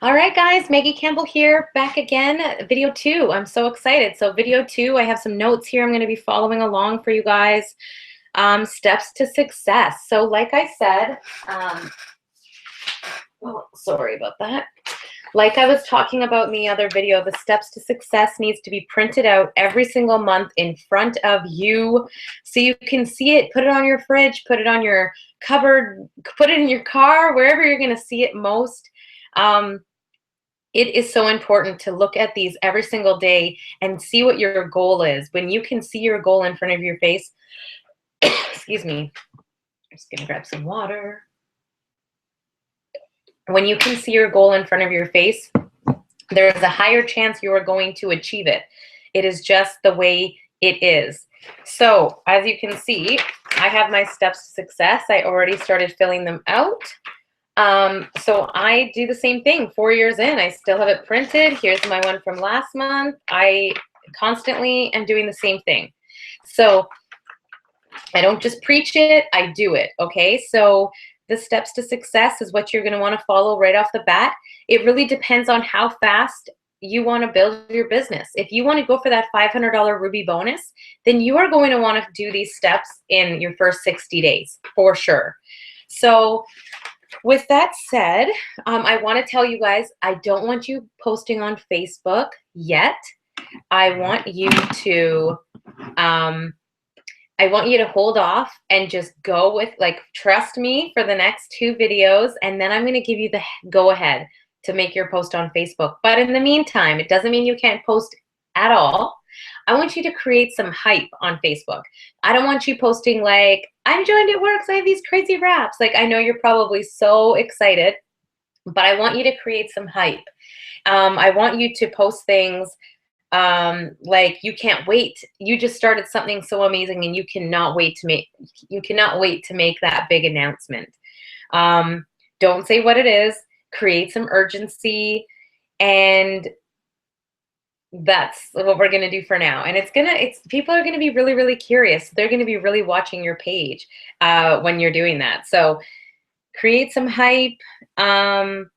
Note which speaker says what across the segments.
Speaker 1: All right, guys, Maggie Campbell here, back again, video 2. I'm so excited. So video 2, I have some notes here I'm going to be following along for you guys. Steps to success. So like I said, oh, sorry about that. Like I was talking about in the other video, the steps to success needs to be printed out every single month in front of you so you can see it. Put it on your fridge, put it on your cupboard, put it in your car, wherever you're going to see it most. It is so important to look at these every single day and see what your goal is. When you can see your goal in front of your face, excuse me, I'm just going to grab some water. When you can see your goal in front of your face, there is a higher chance you are going to achieve it. It is just the way it is. So as you can see, I have my steps to success. I already started filling them out. So I do the same thing 4 years in. I still have it printed. Here's my one from last month. I constantly am doing the same thing. So I don't just preach it, I do it, okay? So the steps to success is what you're going to want to follow right off the bat. It really depends on how fast you want to build your business. If you want to go for that $500 Ruby bonus, then you are going to want to do these steps in your first 60 days for sure. So with that said, I want to tell you guys, I don't want you posting on Facebook yet. I want you to hold off and just go with, like, trust me for the next 2 videos, and then I'm going to give you the go ahead to make your post on Facebook. But in the meantime, it doesn't mean you can't post at all. I want you to create some hype on Facebook. I don't want you posting like, I'm joined It Works, I have these crazy wraps. Like, I know you're probably so excited, but I want you to create some hype. I want you to post things like, you can't wait. You just started something so amazing and you cannot wait to make that big announcement. Don't say what it is. Create some urgency, and that's what we're going to do for now. And people are going to be really, really curious. They're going to be really watching your page when you're doing that. So create some hype. The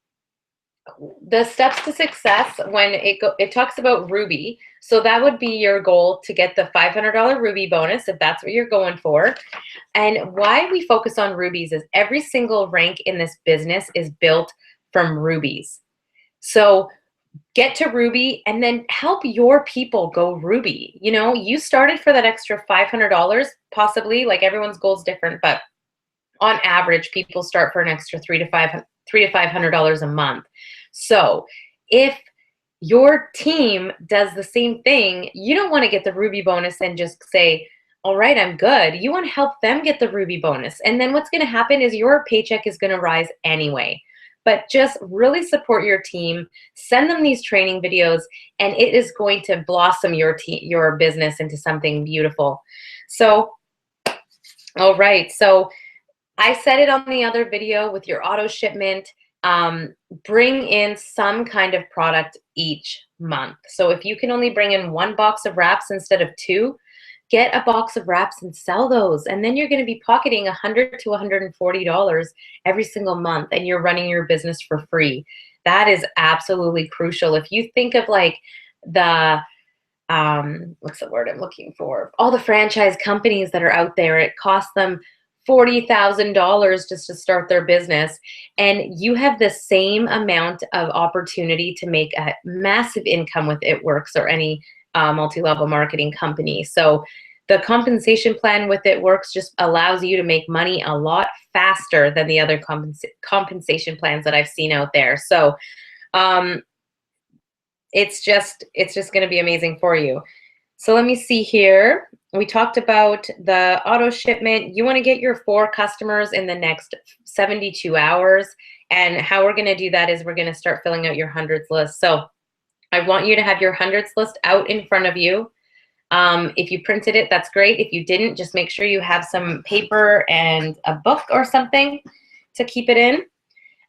Speaker 1: steps to success, when it talks about Ruby, so that would be your goal to get the $500 Ruby bonus if that's what you're going for. And why we focus on rubies is every single rank in this business is built from rubies. So get to Ruby and then help your people go Ruby. You know, you started for that extra $500, possibly, like, everyone's goal is different, but on average, people start for an extra $300 to $500 a month. So if your team does the same thing, you don't want to get the Ruby bonus and just say, all right, I'm good. You want to help them get the Ruby bonus. And then what's going to happen is your paycheck is going to rise anyway. But just really support your team, send them these training videos, and it is going to blossom your business into something beautiful. So, all right. So I said it on the other video with your auto shipment, bring in some kind of product each month. So if you can only bring in 1 box of wraps instead of 2, get a box of wraps and sell those. And then you're going to be pocketing $100 to $140 every single month, and you're running your business for free. That is absolutely crucial. If you think of like the, what's the word I'm looking for? All the franchise companies that are out there, it costs them $40,000 just to start their business, and you have the same amount of opportunity to make a massive income with It Works or any multi-level marketing company. So the compensation plan with It Works just allows you to make money a lot faster than the other compensation plans that I've seen out there. So it's just going to be amazing for you. So let me see here. We talked about the auto shipment. You want to get your 4 customers in the next 72 hours. And how we're going to do that is we're going to start filling out your hundreds list. So I want you to have your hundreds list out in front of you. If you printed it, that's great. If you didn't, just make sure you have some paper and a book or something to keep it in.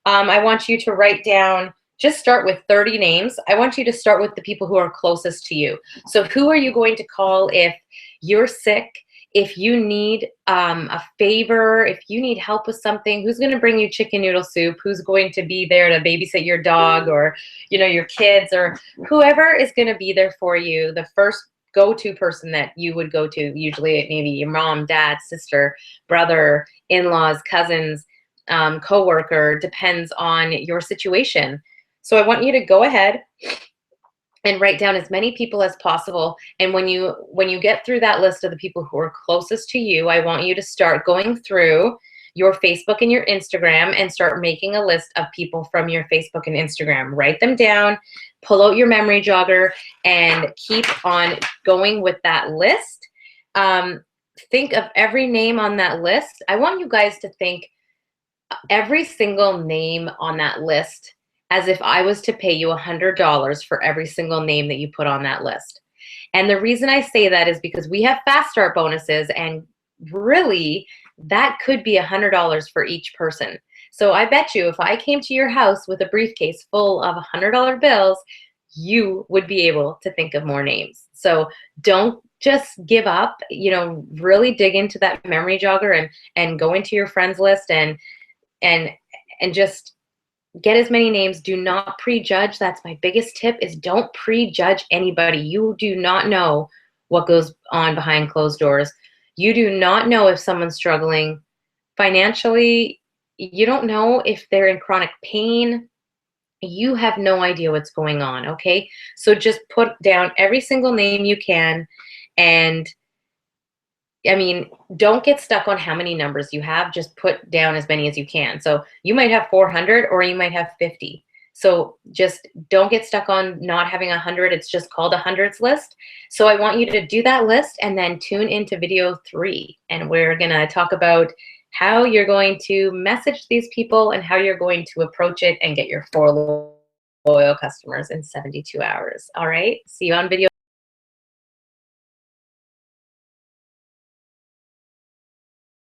Speaker 1: I want you to write down, just start with 30 names. I want you to start with the people who are closest to you. So who are you going to call if you're sick, if you need a favor, if you need help with something, who's going to bring you chicken noodle soup? Who's going to be there to babysit your dog, or, you know, your kids, or whoever is going to be there for you? The first go-to person that you would go to, usually maybe your mom, dad, sister, brother, in-laws, cousins, co-worker, depends on your situation. So I want you to go ahead and write down as many people as possible. And when you get through that list of the people who are closest to you, I want you to start going through your Facebook and your Instagram and start making a list of people from your Facebook and Instagram. Write them down, pull out your memory jogger, and keep on going with that list. Think of every name on that list. I want you guys to think every single name on that list as if I was to pay you $100 for every single name that you put on that list. And the reason I say that is because we have fast start bonuses, and really that could be $100 for each person. So I bet you if I came to your house with a briefcase full of $100 bills, you would be able to think of more names. So don't just give up, you know, really dig into that memory jogger and go into your friends list and just get as many names. Do not prejudge. That's my biggest tip, is don't prejudge anybody. You do not know what goes on behind closed doors. You do not know if someone's struggling financially. You don't know if they're in chronic pain. You have no idea what's going on, okay? So just put down every single name you can, and I mean, don't get stuck on how many numbers you have. Just put down as many as you can. So you might have 400 or you might have 50. So just don't get stuck on not having 100. It's just called a hundreds list. So I want you to do that list and then tune into video 3. And we're going to talk about how you're going to message these people and how you're going to approach it and get your 4 loyal customers in 72 hours. All right. See you on video